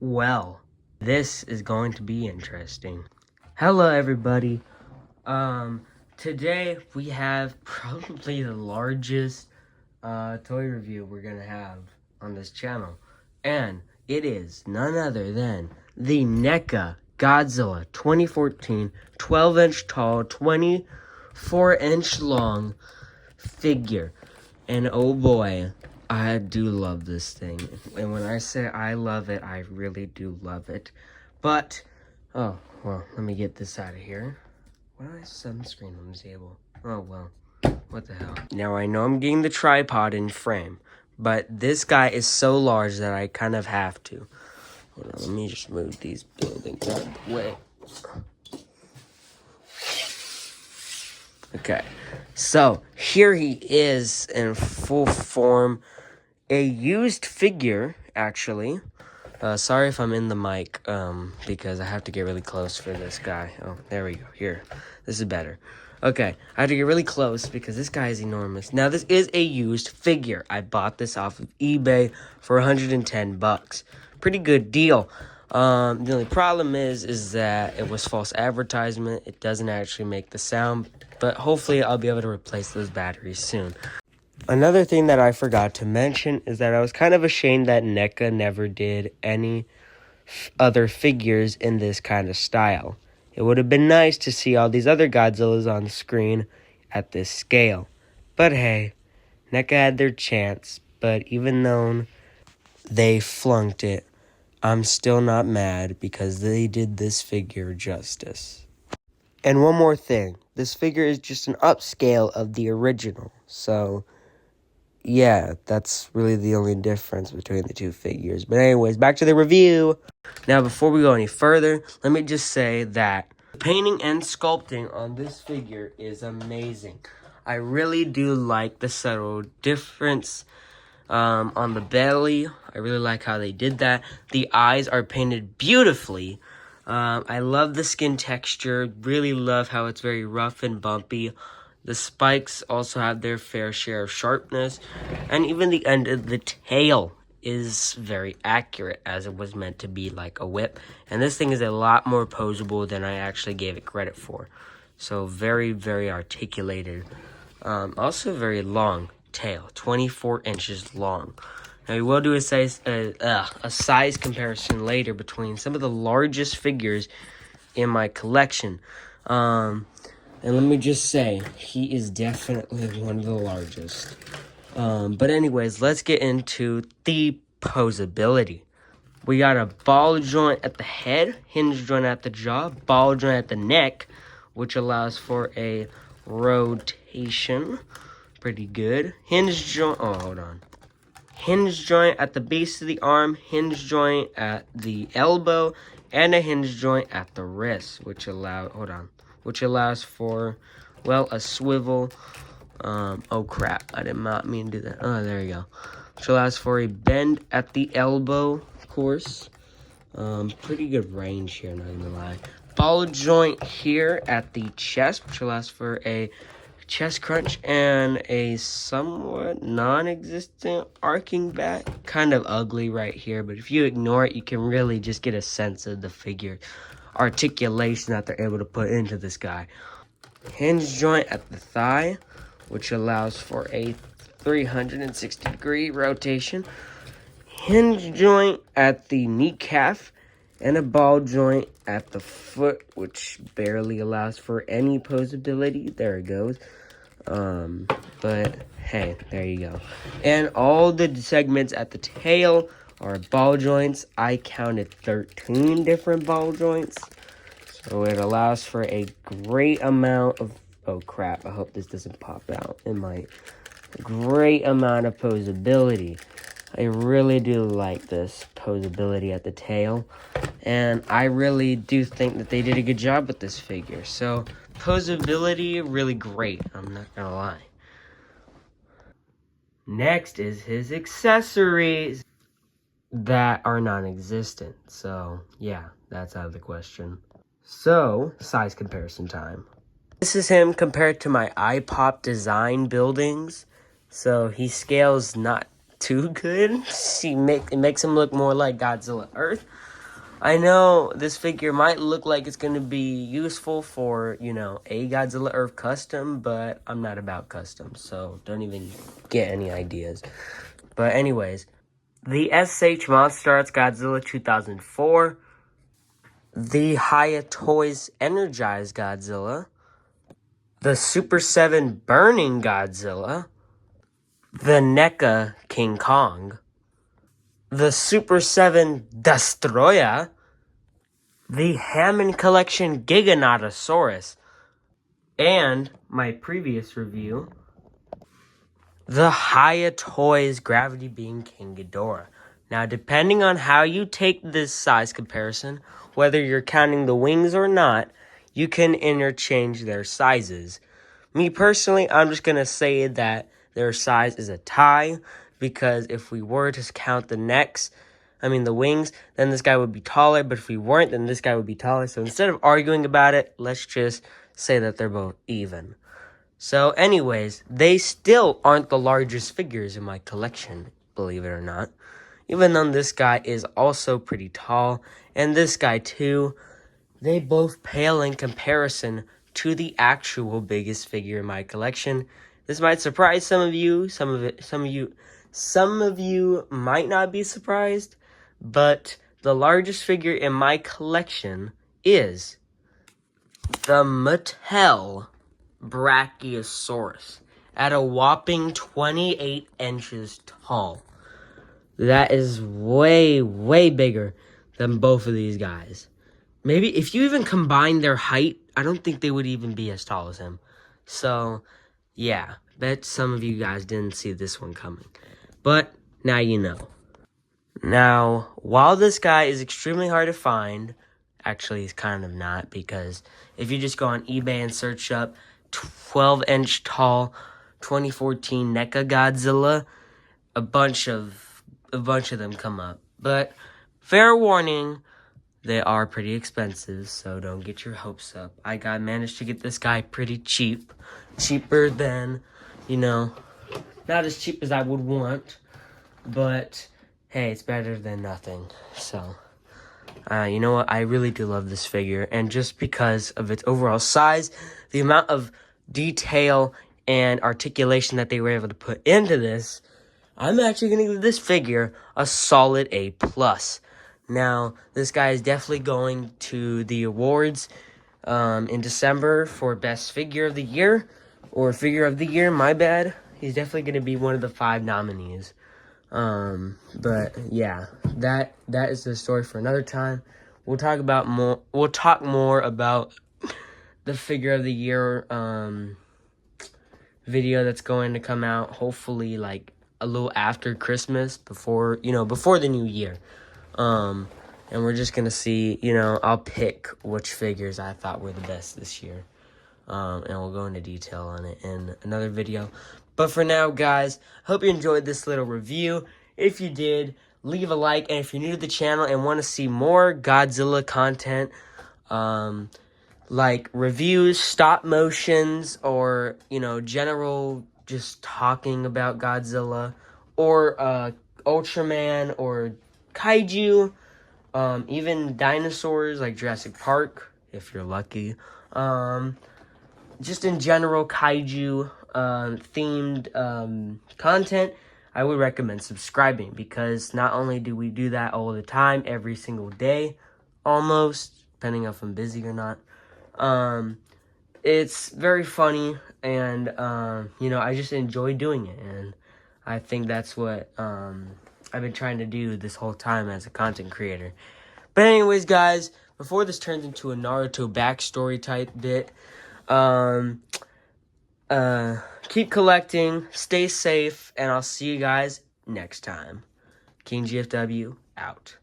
Well, this is going to be interesting. Hello, everybody. Today we have probably the largest toy review we're gonna have on this channel, and it is none other than the NECA Godzilla 2014 12-inch tall, 24-inch long figure. And oh boy, I do love this thing. And when I say I love it, I really do love it. But, oh, well, let me get this out of here. Why do I have sunscreen on the table? Oh, well, what the hell. Now, I know I'm getting the tripod in frame, but this guy is so large that I kind of have to. Hold on, let me just move these buildings out of the way. Okay, so here he is in full form. A used figure, actually. Sorry if I'm in the mic, because I have to get really close for this guy. Oh, there we go. Here. This is better. Okay, I have to get really close because this guy is enormous. Now, this is a used figure. I bought this off of eBay for 110 bucks. Pretty good deal. The only problem is that it was false advertisement. It doesn't actually make the sound, but hopefully I'll be able to replace those batteries soon. Another thing that I forgot to mention is that I was kind of ashamed that NECA never did any other figures in this kind of style. It would have been nice to see all these other Godzillas on screen at this scale. But hey, NECA had their chance, but even though they flunked it, I'm still not mad because they did this figure justice. And one more thing, this figure is just an upscale of the original, so yeah, that's really the only difference between the two figures. But anyways, back to the review. Now, before we go any further, let me just say that painting and sculpting on this figure is amazing. I really do like the subtle difference on the belly. I really like how they did that. The eyes are painted beautifully. I love the skin texture. Really love how it's very rough and bumpy. The spikes also have their fair share of sharpness, and even the end of the tail is very accurate, as it was meant to be like a whip. And this thing is a lot more posable than I actually gave it credit for. So very, very articulated. Also very long tail, 24 inches long. Now we will do a size comparison later between some of the largest figures in my collection. And let me just say, he is definitely one of the largest. But anyways, let's get into the posability. We got a ball joint at the head, hinge joint at the jaw, ball joint at the neck, which allows for a rotation. Pretty good. Hinge joint, oh, hold on. Hinge joint at the base of the arm, hinge joint at the elbow, and a hinge joint at the wrist, which allows for, well, a swivel. Oh crap, I did not mean to do that. Oh, there you go. Which allows for a bend at the elbow, of course. Pretty good range here, not gonna lie. Ball joint here at the chest, which allows for a chest crunch and a somewhat non-existent arcing back. Kind of ugly right here, but if you ignore it, you can really just get a sense of the figure articulation that they're able to put into this guy. Hinge joint at the thigh, which allows for a 360-degree rotation. Hinge joint at the kneecap, and a ball joint at the foot, which barely allows for any posability. There it goes. But hey, there you go. And all the segments at the tail are ball joints. I counted 13 different ball joints. So it allows for a great amount of, oh crap, I hope this doesn't pop out. It might. A great amount of posability. I really do like this posability at the tail. And I really do think that they did a good job with this figure. So posability, really great. I'm not gonna lie. Next is his accessories that are non-existent. So yeah, that's out of the question. So, size comparison time. This is him compared to my iPop design buildings. So he scales not too good. It makes him look more like Godzilla Earth. I know this figure might look like it's going to be useful for, you know, a Godzilla Earth custom, but I'm not about custom, so don't even get any ideas. But anyways, the SH Monster Arts Godzilla 2004, the Hiya Toys Energized Godzilla, the Super 7 Burning Godzilla, the NECA King Kong, the Super 7 Destroyer, the Hammond Collection Giganotosaurus, and my previous review, the Hiya Toys Gravity Beam King Ghidorah. Now, depending on how you take this size comparison, whether you're counting the wings or not, you can interchange their sizes. Me personally, I'm just going to say that their size is a tie, because if we were to count the the wings, then this guy would be taller, but if we weren't, then this guy would be taller. So instead of arguing about it, let's just say that they're both even. So anyways, they still aren't the largest figures in my collection, believe it or not. Even though this guy is also pretty tall, and this guy too, they both pale in comparison to the actual biggest figure in my collection. This might surprise some of you. Some of you might not be surprised, but the largest figure in my collection is the Mattel Brachiosaurus at a whopping 28 inches tall. That is way, way bigger than both of these guys. Maybe if you even combine their height, I don't think they would even be as tall as him. So, yeah, bet some of you guys didn't see this one coming. But now you know. Now, while this guy is extremely hard to find, actually he's kind of not, because if you just go on eBay and search up 12-inch tall 2014 NECA Godzilla, a bunch of them come up. But fair warning, they are pretty expensive, so don't get your hopes up. I managed to get this guy pretty cheap. Cheaper than, not as cheap as I would want, but hey, it's better than nothing. So, you know what? I really do love this figure, and just because of its overall size, the amount of detail and articulation that they were able to put into this, I'm actually going to give this figure a solid A+. Now, this guy is definitely going to the awards in December for Best Figure of the Year, or Figure of the Year, my bad. He's definitely going to be one of the 5 nominees. But yeah, that is the story for another time. We'll talk more about the Figure of the Year video that's going to come out, hopefully like a little after Christmas, before the new year. And we're just gonna see, I'll pick which figures I thought were the best this year. And we'll go into detail on it in another video. But for now, guys, hope you enjoyed this little review. If you did, leave a like. And if you're new to the channel and want to see more Godzilla content, like reviews, stop motions, or, general just talking about Godzilla, or Ultraman, or Kaiju, even dinosaurs like Jurassic Park, if you're lucky. Just in general, Kaiju themed content, I would recommend subscribing, because not only do we do that all the time, every single day, almost, depending on if I'm busy or not. It's very funny, and I just enjoy doing it, and I think that's what I've been trying to do this whole time as a content creator. But anyways, guys, before this turns into a Naruto backstory type bit, keep collecting, stay safe, and I'll see you guys next time. King GFW out.